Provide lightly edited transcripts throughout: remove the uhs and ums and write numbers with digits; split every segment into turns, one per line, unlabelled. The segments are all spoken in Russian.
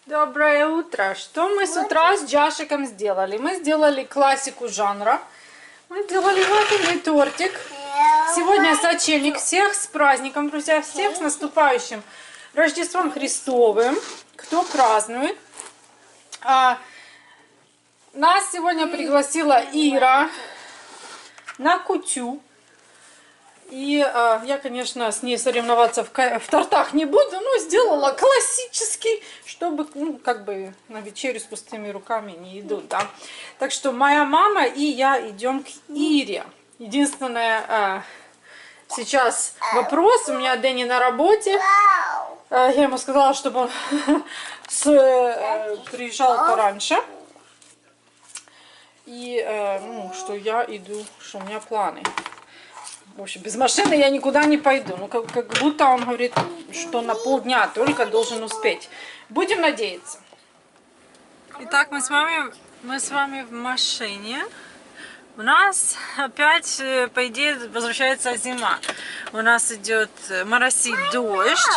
Доброе утро! Что мы с утра с Джашиком сделали? Мы сделали классику жанра. Мы сделали вафельный тортик. Сегодня сочельник. Всех с праздником, друзья! Всех с наступающим Рождеством Христовым! Кто празднует? Нас сегодня пригласила Ира на кутю. И я, конечно, с ней соревноваться в тортах не буду, но сделала классический, чтобы, ну, как бы на вечерю с пустыми руками не идут, да. Так что моя мама и я идем к Ире. Единственное, сейчас вопрос, у меня Дэнни на работе. Я ему сказала, чтобы он приезжал пораньше. И, ну, что я иду, что у меня планы. В общем, без машины я никуда не пойду. Ну, как будто он говорит, что на полдня только должен успеть. Будем надеяться. Итак, мы с вами в машине. У нас опять, по идее, возвращается зима. У нас идет моросит дождь.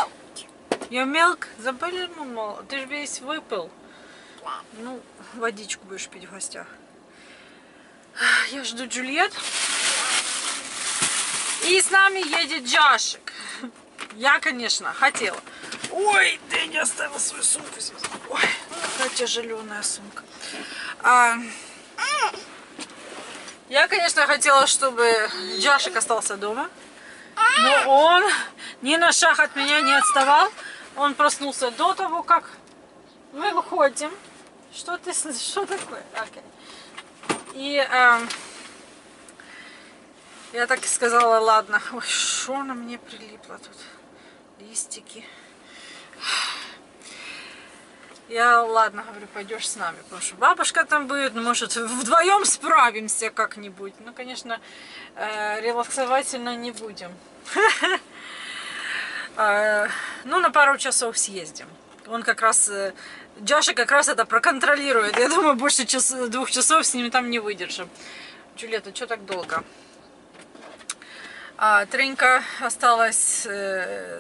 Your milk? Забыли, мама? Ты же весь выпил. Ну, водичку будешь пить в гостях. Я жду Джульет. И с нами едет Джашик. Я, конечно, хотела. Ой, ты не оставил свою сумку здесь. Ой, какая тяжеленная сумка. Я, конечно, хотела, чтобы Джашик остался дома. Но он ни на шаг от меня не отставал. Он проснулся до того, как мы выходим. Что ты слышишь? Что такое? Okay. И я так и сказала, ладно. Ой, что на мне прилипло тут? Листики. Я, ладно, говорю, пойдешь с нами, потому что бабушка там будет, ну, может, вдвоем справимся как-нибудь. Ну, конечно, релаксовательно не будем. Ну, на пару часов съездим. Он как раз, Джаша как раз это проконтролирует. Я думаю, больше 2 часов с ним там не выдержим. Джульетта, что так долго? Тренька осталась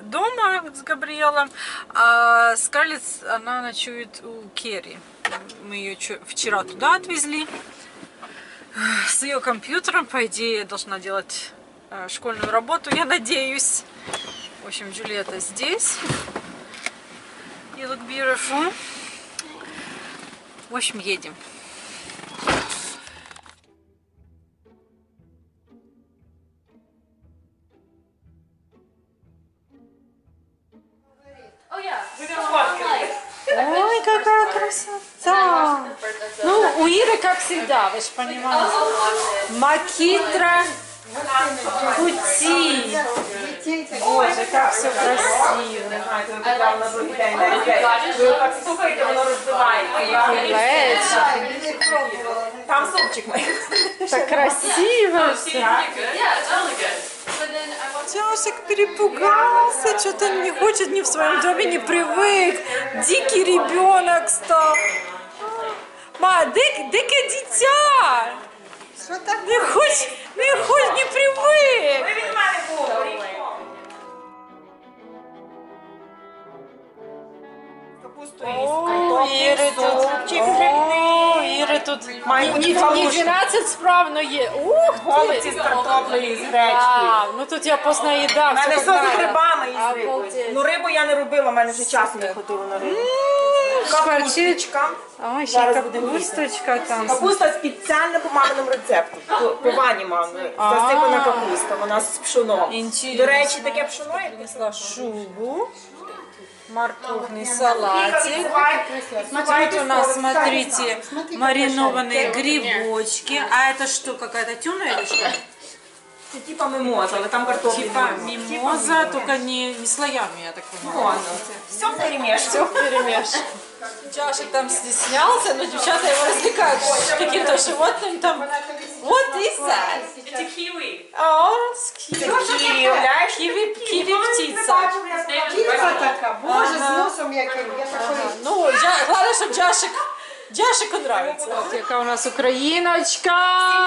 дома с Габриэлом, а Скарлетт, она ночует у Керри. Мы ее вчера туда отвезли. С ее компьютером, по идее, должна делать школьную работу, я надеюсь. В общем, Джульетта здесь. You look beautiful. В общем, едем. Ой, какая красота! Ну, у Иры, как всегда, вы же понимаете. Макитра кути. Боже, как все красиво.
Там супчик мой.
Так красиво все. Джашик перепугался, что-то не хочет, ни в своем доме не привык. Дикий ребенок стал. Ма, дике дитя.
Що так?
Не хоче, не привык.
Ви від мене були. Капусту
Иры тут не 12 справ, но є. Ух
Голубці з картоплею і з гречкою.
Ну тут я постна їда.
У мене
все
все
как
з
надо.
грибами і з рибою. Ну рибу я не робила, в мене вже часу не хватило на рибу. Капусточка.
Ой, ще
Зараз будемо
капусточка там.
Капуста спеціально по маминому рецепту. По вані мами. Засипана капуста, вона з пшоном. До речі, таке пшоно я
Принесла шубу. Морковный салатик. Тут у нас, смотрите, маринованные грибочки. А это что, какая-то тюна или что?
Це типа мимоза, але там картоплі.
Типа мимоза, только не слоями, я так понимаю.
Все вперемешку.
Все вперемешку. Джашик там стеснялся, но девчата его развлекают каким-то животным там. What is that?
It's a kiwi.
О,
Ківі, уявляєш?
ківі птиця.
Кілька така, боже, з носом яким. Я такої.
Ну, головне, щоб Джашику нравится. От яка у нас україночка.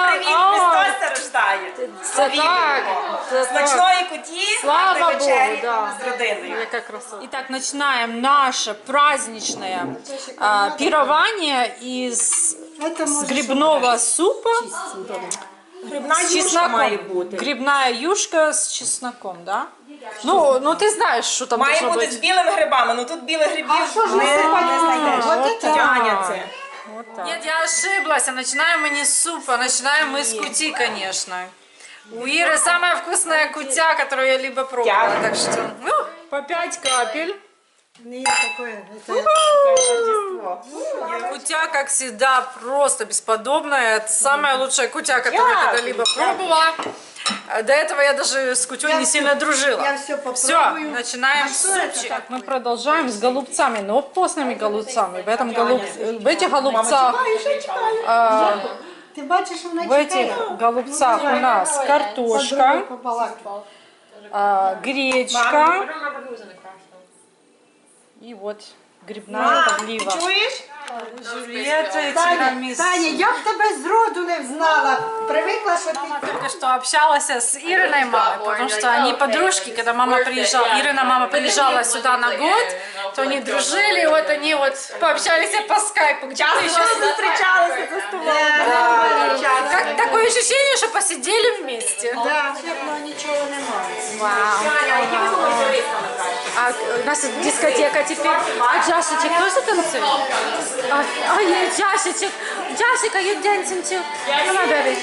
Привіт,
О,
Христос рождає.
це так. Це так.
Смачної куті,
Слава
гарної
Богу,
вечері
да.
з родиною.
Яка красота. Итак, начинаем наше праздничное пирование из грибного супа
Грибна
с
юшка має
чесноком.
бути.
Грибная юшка с чесноком, да? Ну ты знаешь, что там
Має
должно
бути
быть.
з білими грибами, ну тут білих грибів
що ж
не
насипати?
знайдеш.
Вот это.
Тяня це.
Вот так. Нет, я ошиблась. А начинаем мы не с супа, начинаем мы с кути, конечно. У Иры самая вкусная кутя, которую я либо пробовала.
Дякую.
Так что, ну, по 5 капель.
Не такое.
Кутя, как всегда, просто бесподобная. Это самая лучшая кутя, которую я когда-либо пробовала. До этого я даже с кутей не сильно дружила.
я всё
Все,
попробую.
начинаем
А
с
что это
супчика.
такое?
Мы продолжаем с голубцами, но постными голубцами. В этих голубцах,
Ти бачиш, вона
в этих голубцах у нас картошка, гречка и вот грибная подлива.
Чуєш?
Джульетта и
Таня,
тирамису.
Таня, я б тебе зроду не знала. Привикла, що ти...
Только что общалась с Ириной мамой, потому что они подружки, когда мама приезжала, Ирина мама приезжала сюда на год, то они дружили, и вот они вот пообщались по скайпу. Где-то еще
Зустрічалися за столом.
как такое ощущение, что посидели вместе.
Да.
А у нас тут дискотека теперь. А Джашечек тоже танцует? Джашечек. Джашик, are you dancing too? Come on, baby.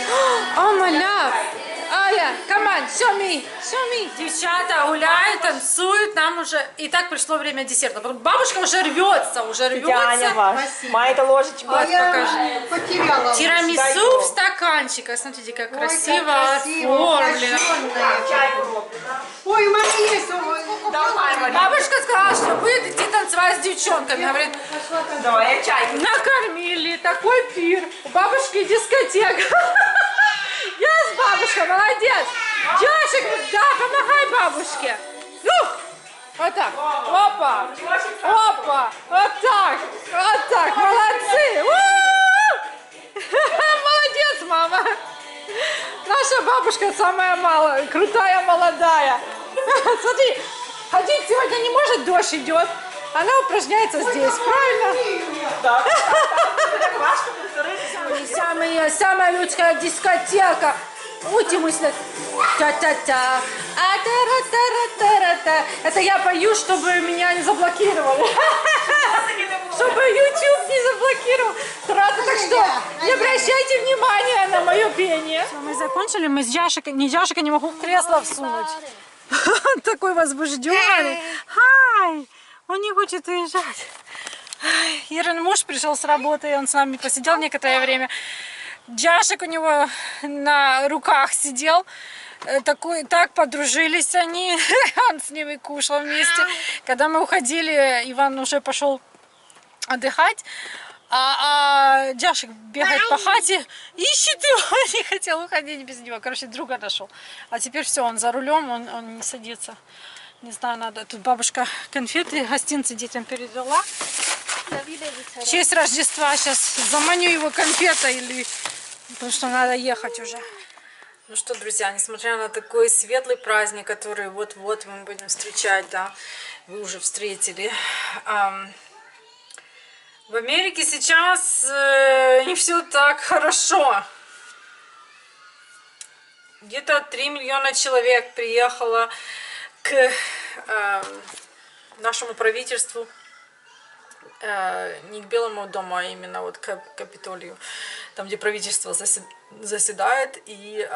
Oh, my love. Oh, yeah. Come on, show me. Show me. Девчата гуляют, танцуют. Нам уже... И так пришло время десерта. Бабушка уже рвется,
Тяня ваш. Маєте ложечку?
А я
покажи.
потеряла.
Тирамису в стаканчиках. Смотрите, как красиво
красиво,
оформлено.
красивое. Ой, у мене є
Бабушка сказала, что будет идти танцевать с девчонками. Говорит,
Давай, я чайку.
накормили, такой пир. У бабушки дискотека. Yes, бабушка, молодец. Джошик, да, помогай бабушке. Ну, вот так. Опа, опа, вот так, молодцы. У-у-у! Молодец, мама. Наша бабушка самая малая, крутая, молодая. Смотри, ходить сегодня не может, дождь идет. Она упражняется здесь, правильно?
Так, важко повторити.
Самая людская дискотека. Ути мыслят. Та-та-та. А-та-ра-та-ра-та-ра-та. Это я пою, чтобы меня не заблокировали. Чтобы YouTube не заблокировал. Так что не обращайте внимания на мое пение. Мы закончили, мы с Джашикой, не могу в кресло всунуть. Он такой возбужденный. Хай! Он не хочет уезжать. Ирин муж пришел с работы, он с нами посидел некоторое время. Джашик у него на руках сидел. Так подружились они. Он с ними кушал вместе. Когда мы уходили, Иван уже пошел отдыхать. А Джашик бегает по хате, ищет его, не хотел уходить без него. Короче, друга нашел. А теперь все, он за рулем, он не садится. Не знаю, надо. Тут бабушка конфеты, гостинцы детям передала. В честь Рождества сейчас заманю его конфетой, или потому что надо ехать уже. Ну что, друзья, несмотря на такой светлый праздник, который вот-вот мы будем встречать, да, вы уже встретили. В Америке сейчас не все так хорошо. Где-то 3 миллиона человек приехало к нашему правительству, не к Белому дому, а именно вот к Капитолию, там, где правительство заседает, и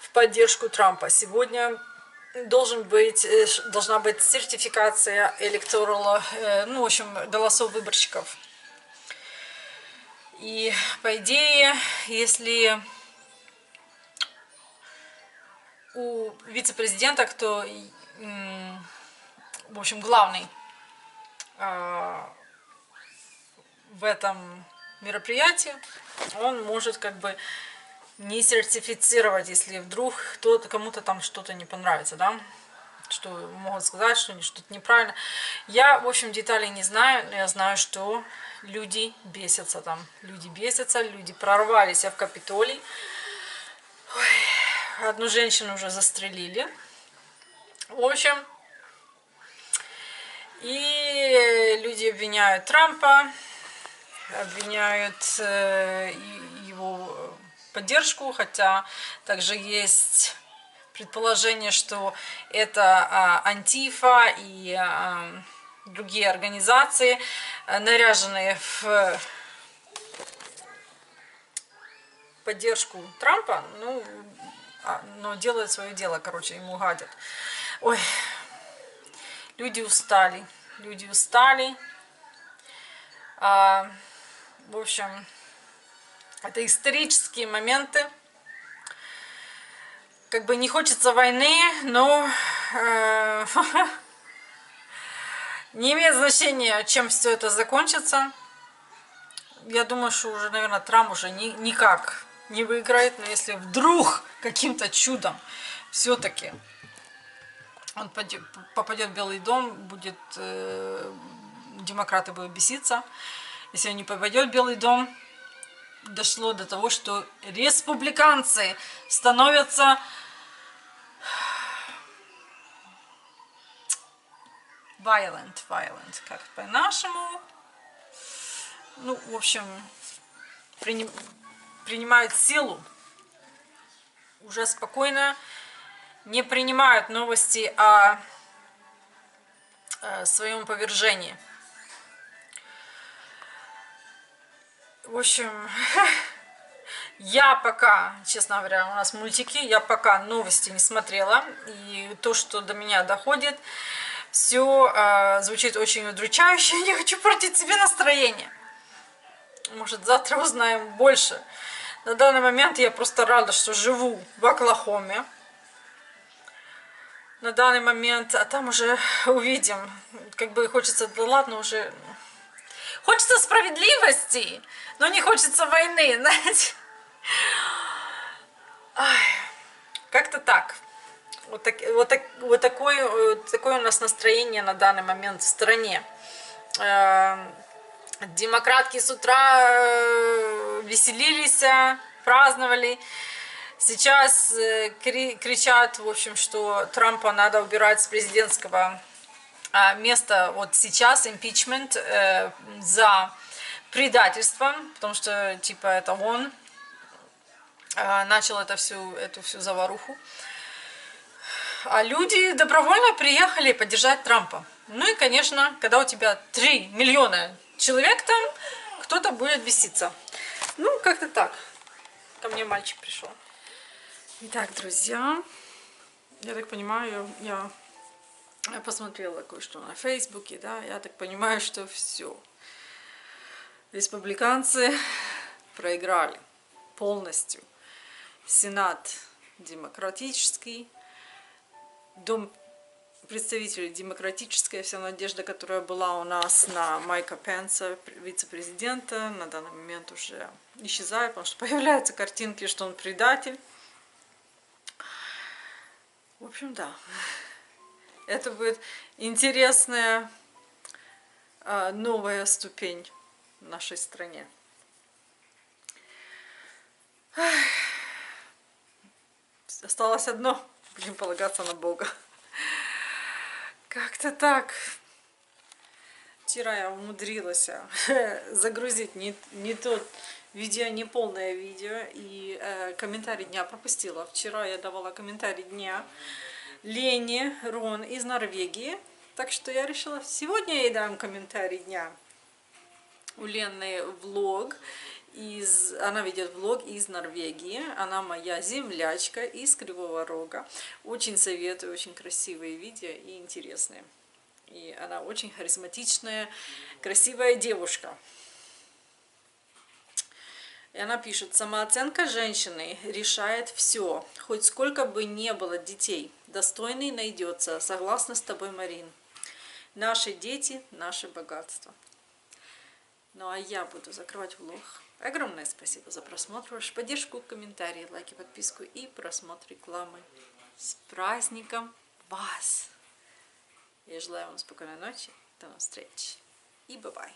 в поддержку Трампа. Сегодня должна быть сертификация электорала, ну, в общем, голосов выборщиков. И, по идее, если у вице-президента, кто, в общем, главный в этом мероприятии, он может как бы не сертифицировать, если вдруг кто-то, кому-то там что-то не понравится, да, что могут сказать, что что-то неправильно. Я, в общем, деталей не знаю, но я знаю, что люди бесятся там. Люди бесятся, люди прорвались в Капитолий. Ой, одну женщину уже застрелили. В общем, и люди обвиняют Трампа, обвиняют его поддержку, хотя также есть предположение, что это Антифа и другие организации, наряженные в поддержку Трампа, ну, но делают свое дело, короче, ему гадят. Ой, люди устали, люди устали. В общем, это исторические моменты. Как бы не хочется войны, но не имеет значения, чем все это закончится. Я думаю, что уже, наверное, Трамп уже никак не выиграет, но если вдруг каким-то чудом все-таки он попадет в Белый дом, будет демократы будут беситься. Если он не попадет в Белый дом, дошло до того, что республиканцы становятся violent, как по-нашему, ну, в общем, принимают силу, уже спокойно не принимают новости о своем повержении. В общем, я пока, честно говоря, у нас мультики, я пока новости не смотрела, и то, что до меня доходит, все звучит очень удручающе, я не хочу портить себе настроение. Может, завтра узнаем больше. На данный момент я просто рада, что живу в Оклахоме. На данный момент, а там уже увидим. Как бы хочется, да ладно уже. Хочется справедливости, но не хочется войны, знаете. Как-то так. Вот такое у нас настроение на данный момент в стране. Демократки с утра веселились, праздновали. Сейчас кричат, в общем, что Трампа надо убирать с президентского места. Вот сейчас импичмент за предательство, потому что типа это он начал эту всю заваруху. А люди добровольно приехали поддержать Трампа. Ну и, конечно, когда у тебя 3 миллиона человек там, кто-то будет беситься. Ну, как-то так. Ко мне мальчик пришел. Итак, друзья, я так понимаю, я посмотрела кое-что на Фейсбуке, да, я так понимаю, что все. Республиканцы проиграли полностью. Сенат демократический, Дом представителей демократическая, вся надежда, которая была у нас на Майка Пенса, вице-президента, на данный момент уже исчезает, потому что появляются картинки, что он предатель. В общем, да. Это будет интересная новая ступень в нашей стране. Осталось одно. Будем полагаться на Бога. Как-то так. Вчера я умудрилась загрузить не тот видео, не полное видео. И комментарий дня пропустила. Вчера я давала комментарий дня Лене Рон из Норвегии. Так что я решила, сегодня я ей дам комментарий дня. У Лены влог. Она ведет влог из Норвегии. Она моя землячка из Кривого Рога. Очень советую, очень красивые видео и интересные. И она очень харизматичная, красивая девушка. И она пишет: самооценка женщины решает все. Хоть сколько бы не было детей, достойный найдется. Согласна с тобой, Марин. Наши дети, наше богатство. Ну а я буду закрывать влог. Огромное спасибо за просмотр, вашу поддержку, комментарии, лайки, подписку и просмотр рекламы. С праздником вас! Я желаю вам спокойной ночи, до новых встреч и бай-бай!